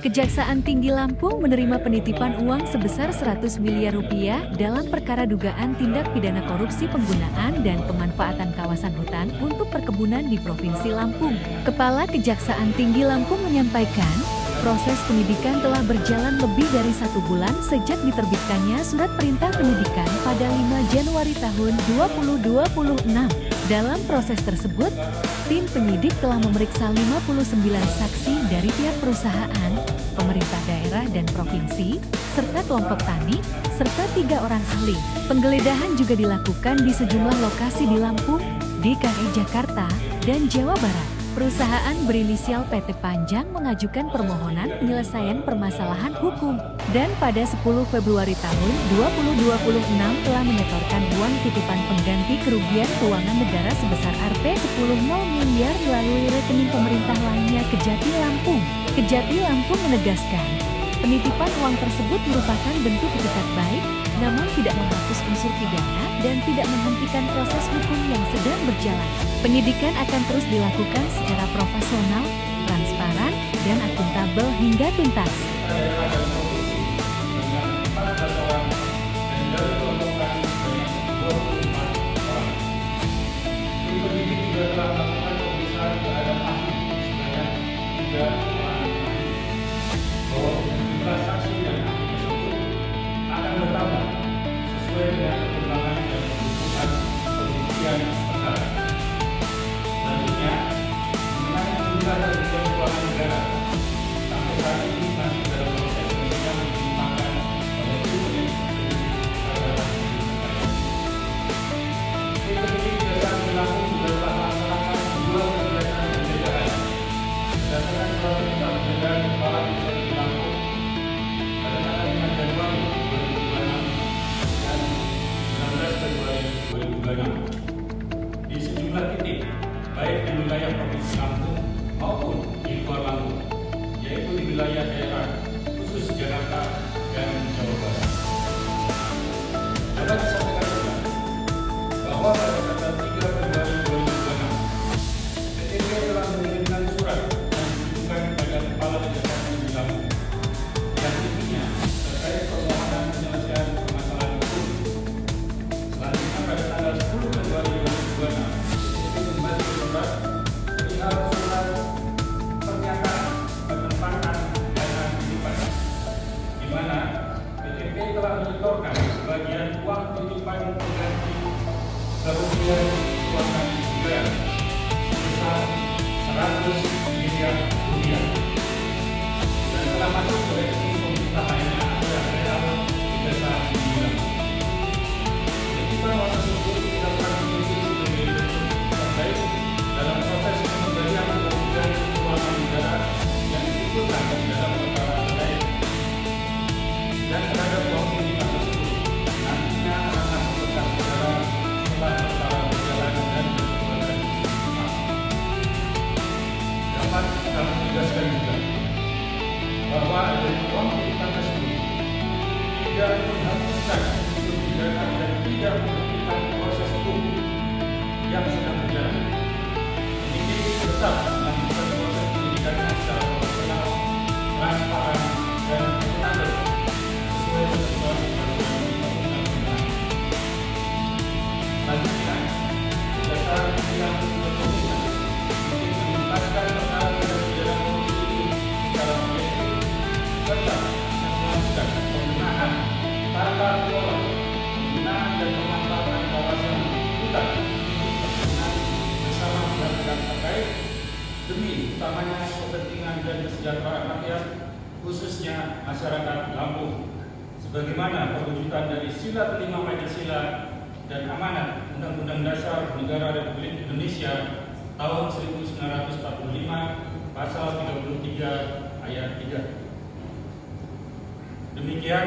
Kejaksaan Tinggi Lampung menerima penitipan uang sebesar 100 miliar rupiah dalam perkara dugaan tindak pidana korupsi penggunaan dan pemanfaatan kawasan hutan untuk perkebunan di Provinsi Lampung. Kepala Kejaksaan Tinggi Lampung menyampaikan, proses penyidikan telah berjalan lebih dari 1 bulan sejak diterbitkannya surat perintah penyidikan pada 5 Januari tahun 2026. Dalam proses tersebut, tim penyidik telah memeriksa 59 saksi dari pihak perusahaan, pemerintah daerah dan provinsi, serta kelompok tani, serta 3 orang ahli. Penggeledahan juga dilakukan di sejumlah lokasi di Lampung, DKI Jakarta, dan Jawa Barat. Perusahaan berinisial PT Panjang mengajukan permohonan penyelesaian permasalahan hukum dan pada 10 Februari tahun 2026 telah menyetorkan uang titipan pengganti kerugian keuangan negara sebesar Rp10 miliar melalui rekening pemerintah lainnya Kejati Lampung. Kejati Lampung menegaskan, penitipan uang tersebut merupakan bentuk itikat baik, namun tidak menghapus unsur pidana dan tidak menghentikan proses hukum yang sedang berjalan. Penyidikan akan terus dilakukan secara profesional, transparan, dan akuntabel hingga tuntas. Di sejumlah titik, baik di wilayah Provinsi Lampung maupun di luar Lampung, yaitu di wilayah daerah khusus Jakarta dan Jawa Barat. Dapat disampaikan juga bahwa pada tanggal 3 Februari 2026, PTP telah mengirimkan surat yang ditujukan kepada Kepala Kejaksaan Tinggi Lampung yang intinya terkait permohonan penyelesaian permasalahan hukum. Selanjutnya pada tanggal 10 Februari 2026, PTP kembali bersurat perihal surat pernyataan penempatan dana titipan, di mana PTP telah menyetorkan sebagian uang titipan pengganti kerugian keuangan negara sebesar 100 miliar rupiah dan telah masuk ke rekening pemerintah lainnya yang real Kejaksaan Tinggi Lampung. Titipan uang tersebut dilakukan fungsi sebagai bentuk terbaik dalam proses pengembalian kerugian keuangan negara yang dikumpulkan dalam perkara terkait dan terhadap uang titipan tersebut nantinya akan masuk ke kas negara setelah perkara berjalan dan berkeluarga. Dapat kami tegaskan juga bahwa adanya uang titipan tersebut tidak menghapuskan unsur pidana dan tidak menghentikan proses hukum yang sedang berjalan. Penyidik tetap melanjutkan proses penyidikannya secara profesional, transparan, dan akuntabel sesuai ketentuan peraturan perundang-undangan. Selanjutnya, Kejaksaan Tinggi Lampung berkomitmen untuk menuntaskan perkara tindak pidana korupsi ini secara objektif serta melakukan pembenahan tata kelola penggunaan dan pemanfaatan kawasan hutan untuk perkebunan bersama pihak-pihak terkait demi utamanya kepentingan dan kesejahteraan rakyat, khususnya masyarakat Lampung, sebagaimana perwujudan dari Sila kelima Pancasila dan amanat Undang-Undang Dasar Negara Republik Indonesia tahun 1945 pasal 33 ayat 3. Demikian